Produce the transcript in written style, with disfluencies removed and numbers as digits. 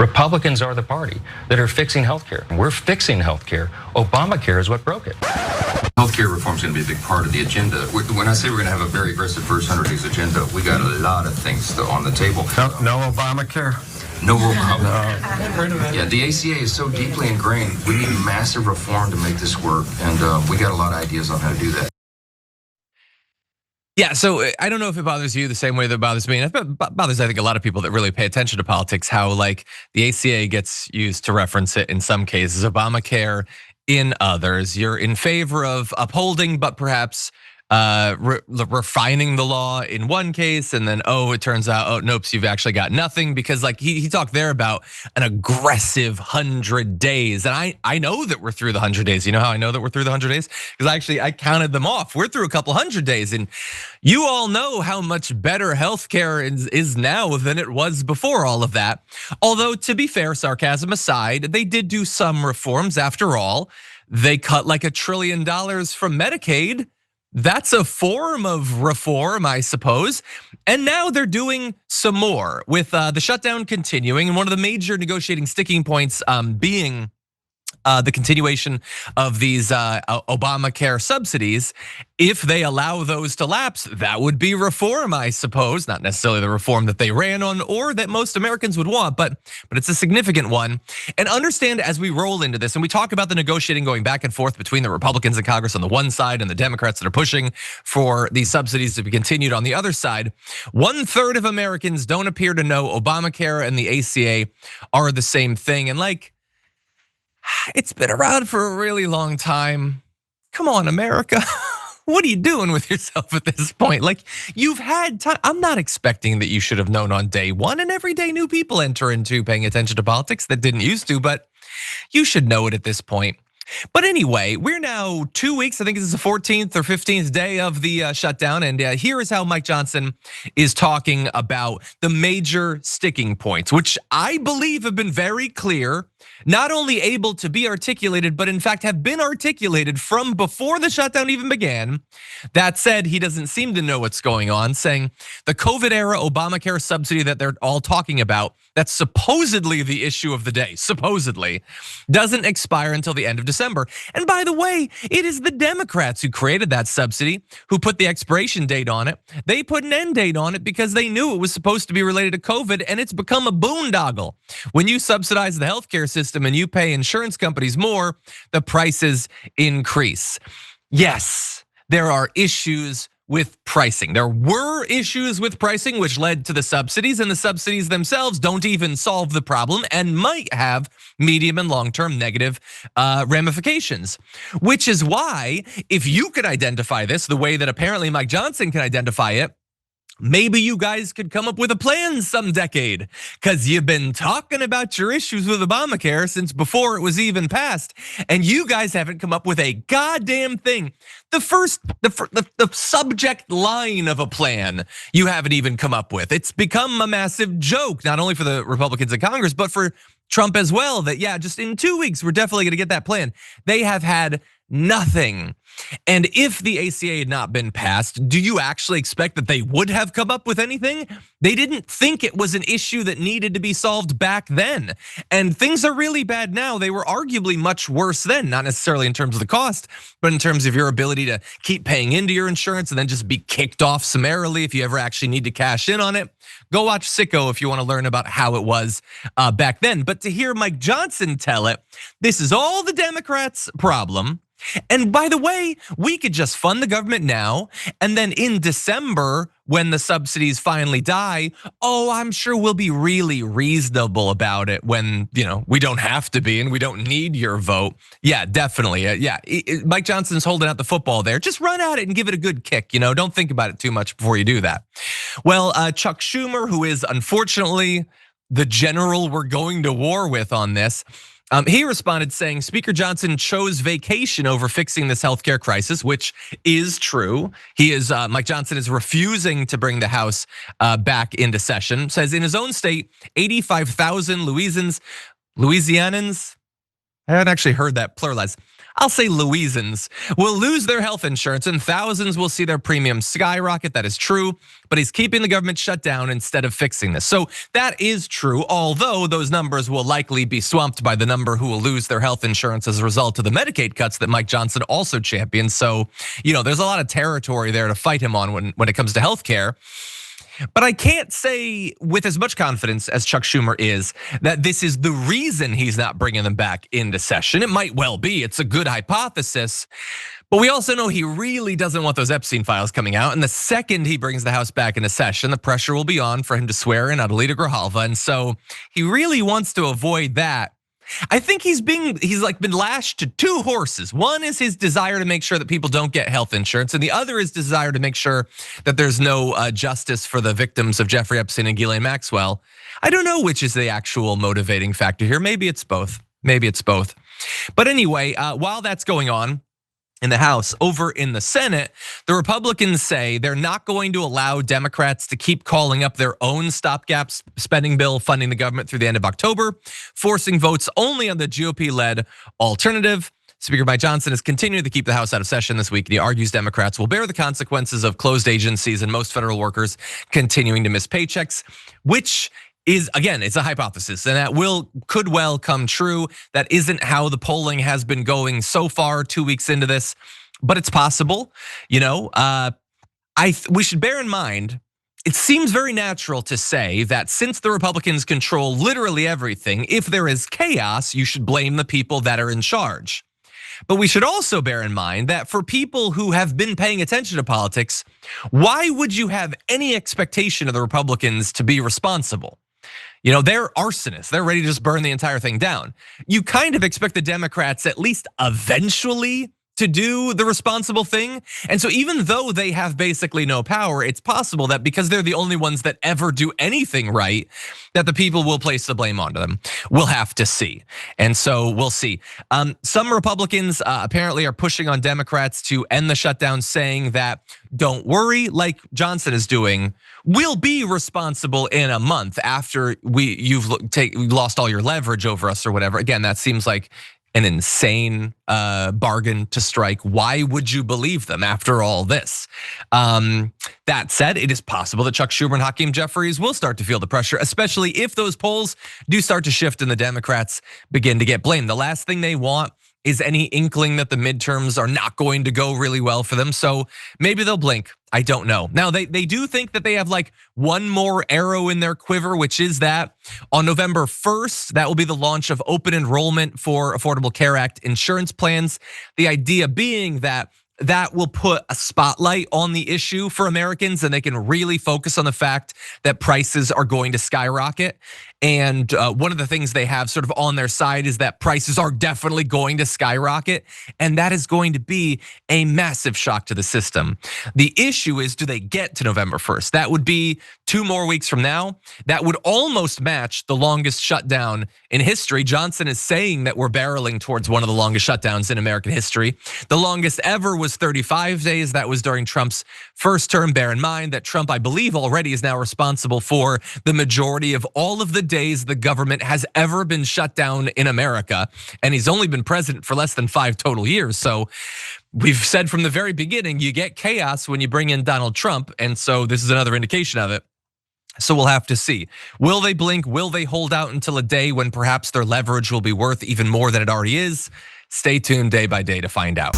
Republicans are the party that are fixing healthcare. We're fixing healthcare. Obamacare is what broke it. Healthcare reform is going to be a big part of the agenda. When I say we're going to have a very aggressive first 100 days agenda, we got a lot of things still on the table. No Obamacare? No Obamacare. Yeah, the ACA is so deeply ingrained. We need massive reform to make this work, and we got a lot of ideas on how to do that. Yeah, so I don't know if it bothers you the same way that it bothers me. And it bothers, I think, a lot of people that really pay attention to politics, how like the ACA gets used to reference it in some cases, Obamacare in others. You're in favor of upholding, but perhaps refining the law in one case, and then it turns out, nope, so you've actually got nothing, because like he talked there about an aggressive 100 days, and I know that we're through the 100 days. You know how I know that we're through the 100 days? Because actually I counted them off. We're through a couple 100 days, and you all know how much better healthcare is now than it was before all of that. Although, to be fair, sarcasm aside, they did do some reforms. After all, they cut like $1 trillion from Medicaid. That's a form of reform, I suppose. And now they're doing some more with the shutdown continuing, and one of the major negotiating sticking points being the continuation of these Obamacare subsidies. If they allow those to lapse, that would be reform, I suppose. Not necessarily the reform that they ran on or that most Americans would want, but it's a significant one. And understand, as we roll into this and we talk about the negotiating going back and forth between the Republicans in Congress on the one side and the Democrats that are pushing for these subsidies to be continued on the other side, 1/3 of Americans don't appear to know Obamacare and the ACA are the same thing. And like, it's been around for a really long time. Come on, America. What are you doing with yourself at this point? Like, you've had time. I'm not expecting that you should have known on day one, and every day new people enter into paying attention to politics that didn't used to, but you should know it at this point. But anyway, we're now 2 weeks, I think this is the 14th or 15th day of the shutdown. And here is how Mike Johnson is talking about the major sticking points, which I believe have been very clear, not only able to be articulated, but in fact have been articulated from before the shutdown even began. That said, he doesn't seem to know what's going on, saying the COVID era Obamacare subsidy that they're all talking about, that's supposedly the issue of the day, supposedly, doesn't expire until the end of December. And by the way, it is the Democrats who created that subsidy, who put the expiration date on it. They put an end date on it because they knew it was supposed to be related to COVID, and it's become a boondoggle. When you subsidize the healthcare system and you pay insurance companies more, the prices increase. Yes, there are issues with pricing. There were issues with pricing which led to the subsidies, and the subsidies themselves don't even solve the problem and might have medium and long-term negative ramifications. Which is why, if you could identify this the way that apparently Mike Johnson can identify it, maybe you guys could come up with a plan some decade, because you've been talking about your issues with Obamacare since before it was even passed, and you guys haven't come up with a goddamn thing. The subject line of a plan you haven't even come up with. It's become a massive joke, not only for the Republicans in Congress, but for Trump as well, that yeah, just in 2 weeks, we're definitely gonna get that plan. They have had nothing. And if the ACA had not been passed, do you actually expect that they would have come up with anything? They didn't think it was an issue that needed to be solved back then. And things are really bad now. They were arguably much worse then, not necessarily in terms of the cost, but in terms of your ability to keep paying into your insurance and then just be kicked off summarily if you ever actually need to cash in on it. Go watch Sicko if you want to learn about how it was back then. But to hear Mike Johnson tell it, this is all the Democrats' problem. And by the way, we could just fund the government now, and then in December, when the subsidies finally die, I'm sure we'll be really reasonable about it when we don't have to be and we don't need your vote. Yeah, definitely. Yeah, Mike Johnson's holding out the football there. Just run at it and give it a good kick. Don't think about it too much before you do that. Well, Chuck Schumer, who is unfortunately the general we're going to war with on this, he responded saying Speaker Johnson chose vacation over fixing this healthcare crisis, which is true. Mike Johnson is refusing to bring the House back into session. Says in his own state, 85,000 Louisianans, I hadn't actually heard that pluralized. I'll say Louisans, will lose their health insurance and thousands will see their premiums skyrocket. That is true, but he's keeping the government shut down instead of fixing this. So that is true, although those numbers will likely be swamped by the number who will lose their health insurance as a result of the Medicaid cuts that Mike Johnson also champions. So, there's a lot of territory there to fight him on when it comes to healthcare. But I can't say with as much confidence as Chuck Schumer is that this is the reason he's not bringing them back into session. It might well be, it's a good hypothesis. But we also know he really doesn't want those Epstein files coming out. And the second he brings the House back into session, the pressure will be on for him to swear in Adelita Grijalva. And so he really wants to avoid that. I think he's been lashed to two horses. One is his desire to make sure that people don't get health insurance, and the other is desire to make sure that there's no justice for the victims of Jeffrey Epstein and Ghislaine Maxwell. I don't know which is the actual motivating factor here. Maybe it's both. But anyway, while that's going on in the House, over in the Senate, the Republicans say they're not going to allow Democrats to keep calling up their own stopgap spending bill funding the government through the end of October, forcing votes only on the GOP-led alternative. Speaker Mike Johnson is continuing to keep the House out of session this week, and he argues Democrats will bear the consequences of closed agencies and most federal workers continuing to miss paychecks, which is, again, it's a hypothesis, and that could well come true. That isn't how the polling has been going so far 2 weeks into this, but it's possible. We should bear in mind, it seems very natural to say that since the Republicans control literally everything, if there is chaos, you should blame the people that are in charge. But we should also bear in mind that for people who have been paying attention to politics, why would you have any expectation of the Republicans to be responsible? They're arsonists. They're ready to just burn the entire thing down. You kind of expect the Democrats at least eventually to do the responsible thing. And so even though they have basically no power, it's possible that because they're the only ones that ever do anything right, that the people will place the blame onto them. We'll have to see. And so we'll see. Some Republicans apparently are pushing on Democrats to end the shutdown, saying that don't worry, like Johnson is doing, we'll be responsible in a month after you've lost all your leverage over us or whatever. Again, that seems like an insane bargain to strike. Why would you believe them after all this? That said, it is possible that Chuck Schumer and Hakeem Jeffries will start to feel the pressure, especially if those polls do start to shift and the Democrats begin to get blamed. The last thing they want is any inkling that the midterms are not going to go really well for them. So maybe they'll blink. I don't know. Now, they do think that they have like one more arrow in their quiver, which is that on November 1st, that will be the launch of open enrollment for Affordable Care Act insurance plans. The idea being that will put a spotlight on the issue for Americans, and they can really focus on the fact that prices are going to skyrocket. And one of the things they have sort of on their side is that prices are definitely going to skyrocket, and that is going to be a massive shock to the system. The issue is, do they get to November 1st? That would be 2 more weeks from now. That would almost match the longest shutdown in history. Johnson is saying that we're barreling towards one of the longest shutdowns in American history. The longest ever was 35 days. That was during Trump's first term. Bear in mind that Trump, I believe, already is now responsible for the majority of all of the days the government has ever been shut down in America. And he's only been president for less than 5 total years. So we've said from the very beginning, you get chaos when you bring in Donald Trump. And so this is another indication of it. So we'll have to see. Will they blink? Will they hold out until a day when perhaps their leverage will be worth even more than it already is? Stay tuned day by day to find out.